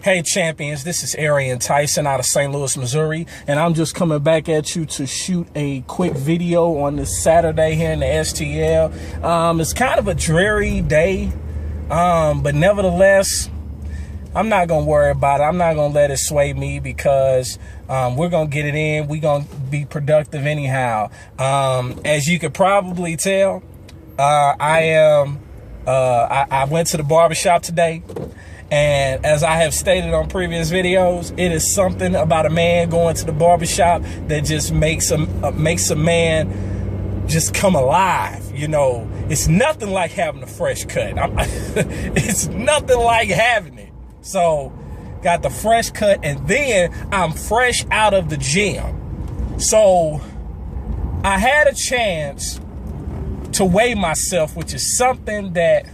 Hey champions, this is Arian Tyson out of St. Louis, Missouri, and I'm just coming back at you to shoot a quick video on this Saturday here in the STL. It's kind of a dreary day, but nevertheless, I'm not going to worry about it. I'm not going to let it sway me because we're going to get it in. We're going to be productive anyhow. As you could probably tell, I went to the barbershop today. And as I have stated on previous videos, it is something about a man going to the barbershop that just makes a man just come alive. You know, it's nothing like having a fresh cut. It's nothing like having it. So, got the fresh cut, and then I'm fresh out of the gym. So, I had a chance to weigh myself, which is something that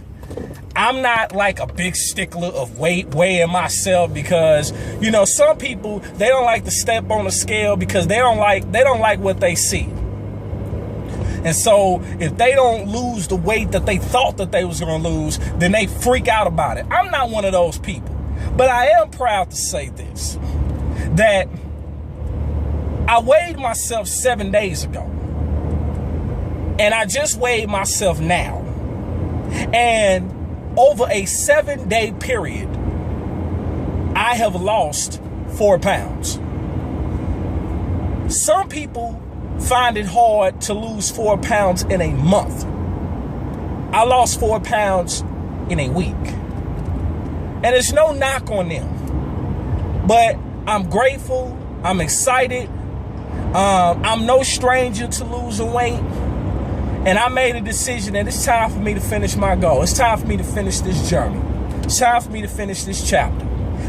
I'm not like a big stickler of weighing myself because, you know, some people, they don't like to step on the scale because they don't like what they see. And so if they don't lose the weight that they thought that they was going to lose, then they freak out about it. I'm not one of those people, but I am proud to say this, that I weighed myself 7 days ago and I just weighed myself now. And over a 7-day period, I have lost 4 pounds. Some people find it hard to lose 4 pounds in a month. I lost 4 pounds in a week. And it's no knock on them. But I'm grateful. I'm excited. I'm no stranger to losing weight. And I made a decision that it's time for me to finish my goal. It's time for me to finish this journey. It's time for me to finish this chapter.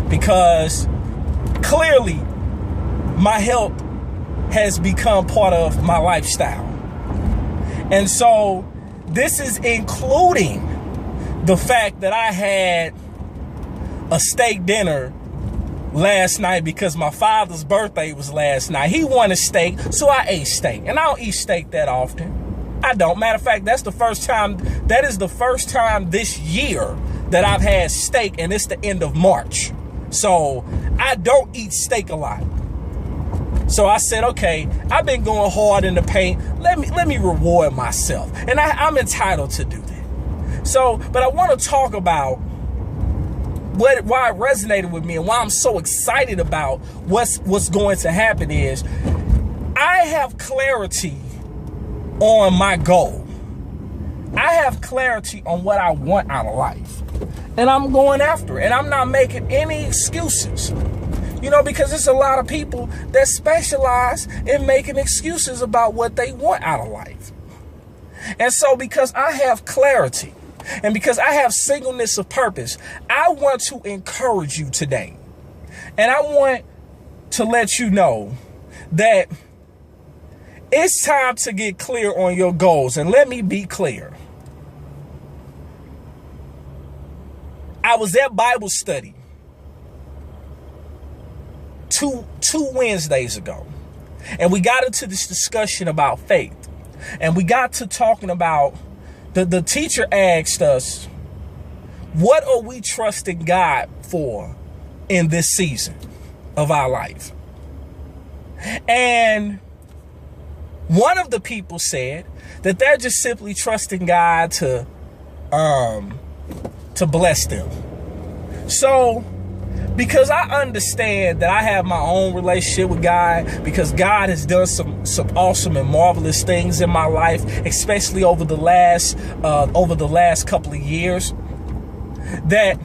Because clearly, my health has become part of my lifestyle. And so, this is including the fact that I had a steak dinner last night because my father's birthday was last night. He wanted steak, so I ate steak. And I don't eat steak that often. I don't. Matter of fact, that is the first time this year that I've had steak, and it's the end of March. So I don't eat steak a lot. So I said, okay, I've been going hard in the paint. Let me reward myself. And I'm entitled to do that. So, but I want to talk about why it resonated with me and why I'm so excited about what's going to happen is I have clarity on my goal. I have clarity on what I want out of life. And I'm going after it. And I'm not making any excuses. You know, because there's a lot of people that specialize in making excuses about what they want out of life. And so because I have clarity and because I have singleness of purpose, I want to encourage you today. And I want to let you know that it's time to get clear on your goals. And let me be clear. I was at Bible study two Wednesdays ago. And we got into this discussion about faith. And we got to talking about, the teacher asked us, what are we trusting God for in this season of our life? And one of the people said that they're just simply trusting God to bless them. So, because I understand that I have my own relationship with God, because God has done some awesome and marvelous things in my life, especially over the last couple of years, that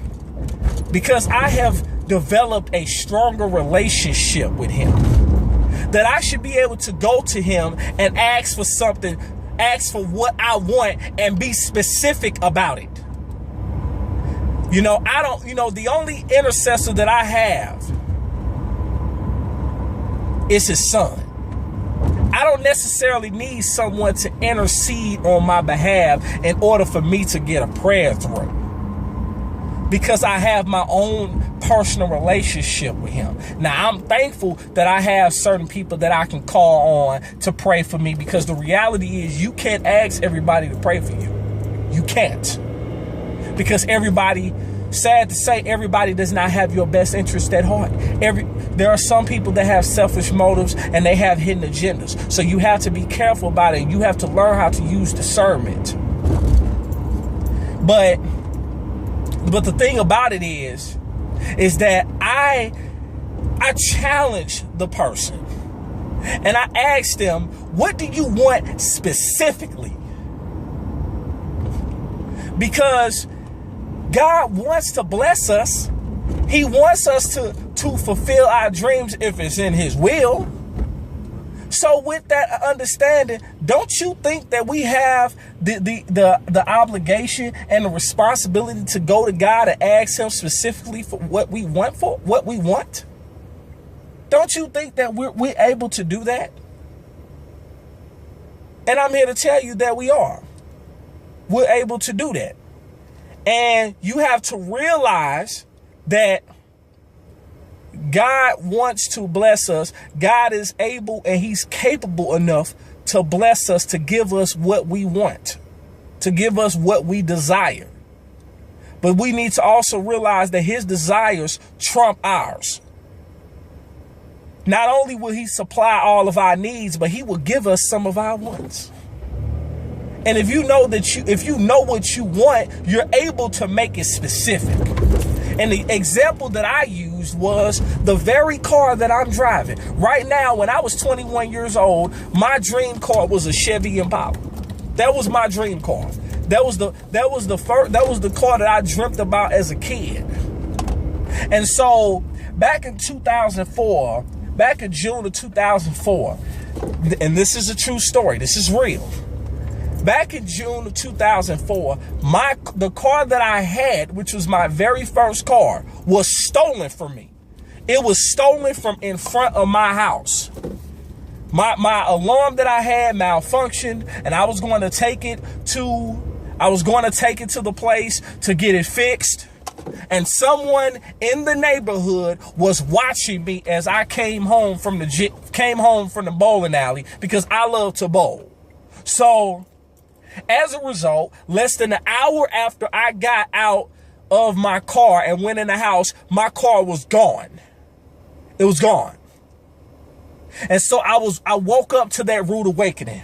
because I have developed a stronger relationship with Him, that I should be able to go to Him and ask for something, ask for what I want and be specific about it. You know, the only intercessor that I have is His Son. I don't necessarily need someone to intercede on my behalf in order for me to get a prayer through, because I have my own personal relationship with Him. Now, I'm thankful that I have certain people that I can call on to pray for me, because the reality is you can't ask everybody to pray for you. You can't. Because everybody sad to say, everybody does not have your best interest at heart. There are some people that have selfish motives and they have hidden agendas. So you have to be careful about it. You have to learn how to use discernment. But the thing about it is that I challenge the person and I ask them, what do you want specifically? Because God wants to bless us. He wants us to fulfill our dreams if it's in his will. So with that understanding, don't you think that we have the obligation and the responsibility to go to God and ask him specifically for what we want? Don't you think that we're able to do that? And I'm here to tell you that we are. We're able to do that. And you have to realize that God wants to bless us. God is able and he's capable enough to bless us, to give us what we want, to give us what we desire. But we need to also realize that his desires trump ours. Not only will he supply all of our needs, but he will give us some of our wants. And if you know what you want, you're able to make it specific. And the example that I used was the very car that I'm driving. Right now, when I was 21 years old, my dream car was a Chevy Impala. That was my dream car. That was the car that I dreamt about as a kid. And so back in 2004, back in June of 2004, and this is a true story, this is real. Back in June of 2004, the car that I had, which was my very first car, was stolen from me. It was stolen from in front of my house. My alarm that I had malfunctioned, and I was going to take it to the place to get it fixed. And someone in the neighborhood was watching me as I came home from the bowling alley, because I love to bowl. So as a result, less than an hour after I got out of my car and went in the house, my car was gone. It was gone. And so I woke up to that rude awakening,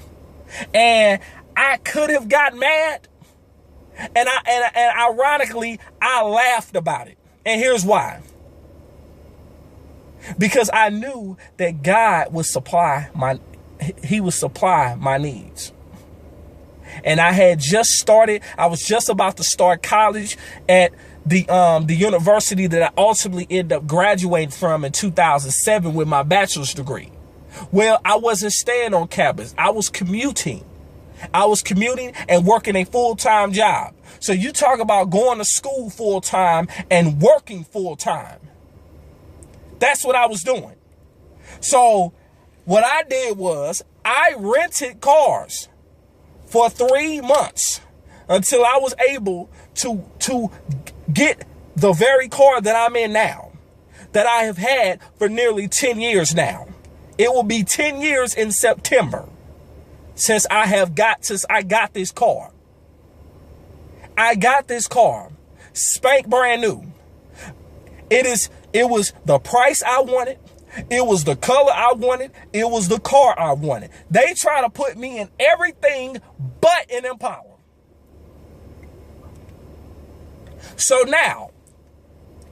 and I could have got mad. And ironically, I laughed about it. And here's why. Because I knew that God would supply my needs. And I was just about to start college at the university that I ultimately ended up graduating from in 2007 with my bachelor's degree. Well, I wasn't staying on campus. I was commuting and working a full-time job. So you talk about going to school full-time and working full-time. That's what I was doing. So what I did was I rented cars for 3 months until I was able to get the very car that I'm in now, that I have had for nearly 10 years now. It will be 10 years in September since I got this car. I got this car, spank brand new. It was the price I wanted. It was the color I wanted. It was the car I wanted. They try to put me in everything but an Impala. So now,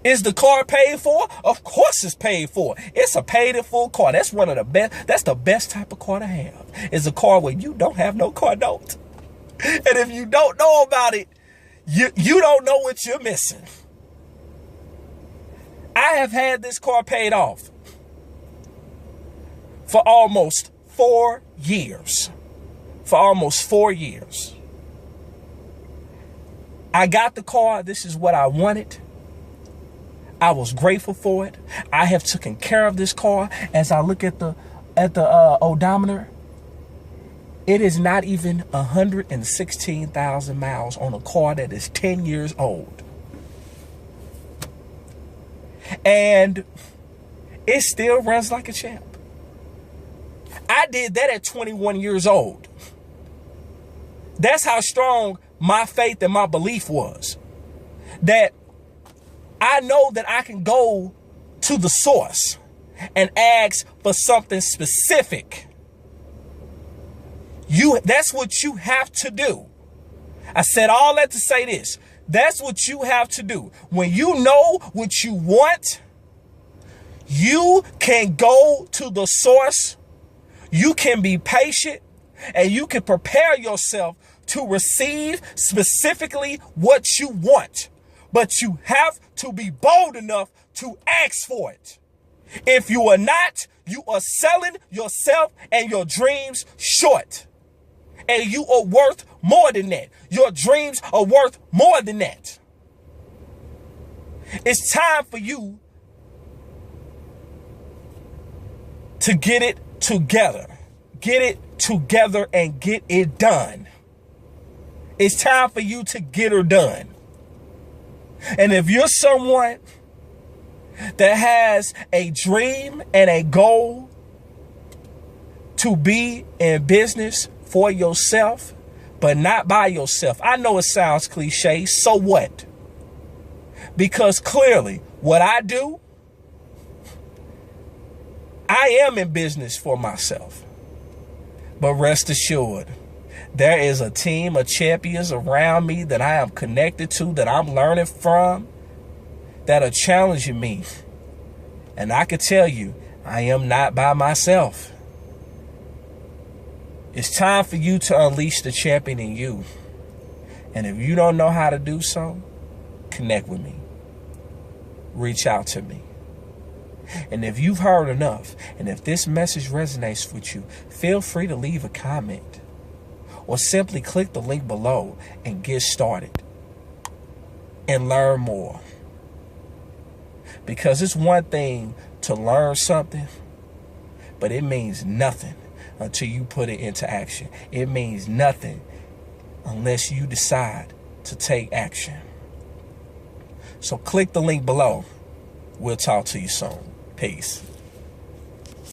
is the car paid for? Of course it's paid for. It's a paid in full car. That's one of the best. That's the best type of car to have. It's a car where you don't have no car note. And if you don't know about it, you don't know what you're missing. I have had this car paid off for almost 4 years. For almost 4 years. I got the car. This is what I wanted. I was grateful for it. I have taken care of this car. As I look at the odometer, it is not even 116,000 miles on a car that is 10 years old. And it still runs like a champ. I did that at 21 years old. That's how strong my faith and my belief was. That I know that I can go to the source and ask for something specific. That's what you have to do. I said all that to say this. That's what you have to do. When you know what you want, you can go to the source. You can be patient and you can prepare yourself to receive specifically what you want. But you have to be bold enough to ask for it. If you are not, you are selling yourself and your dreams short. And you are worth more than that. Your dreams are worth more than that. It's time for you to get it together. Get it together and get it done. It's time for you to get her done. And if you're someone that has a dream and a goal to be in business for yourself, but not by yourself. I know it sounds cliche. So what? Because clearly what I do, I am in business for myself. But rest assured, there is a team of champions around me that I am connected to, that I'm learning from, that are challenging me. And I can tell you, I am not by myself. It's time for you to unleash the champion in you. And if you don't know how to do so, connect with me. Reach out to me. And if you've heard enough, and if this message resonates with you, feel free to leave a comment. Or simply click the link below and get started. And learn more. Because it's one thing to learn something, but it means nothing until you put it into action. It means nothing unless you decide to take action. So click the link below. We'll talk to you soon. Peace.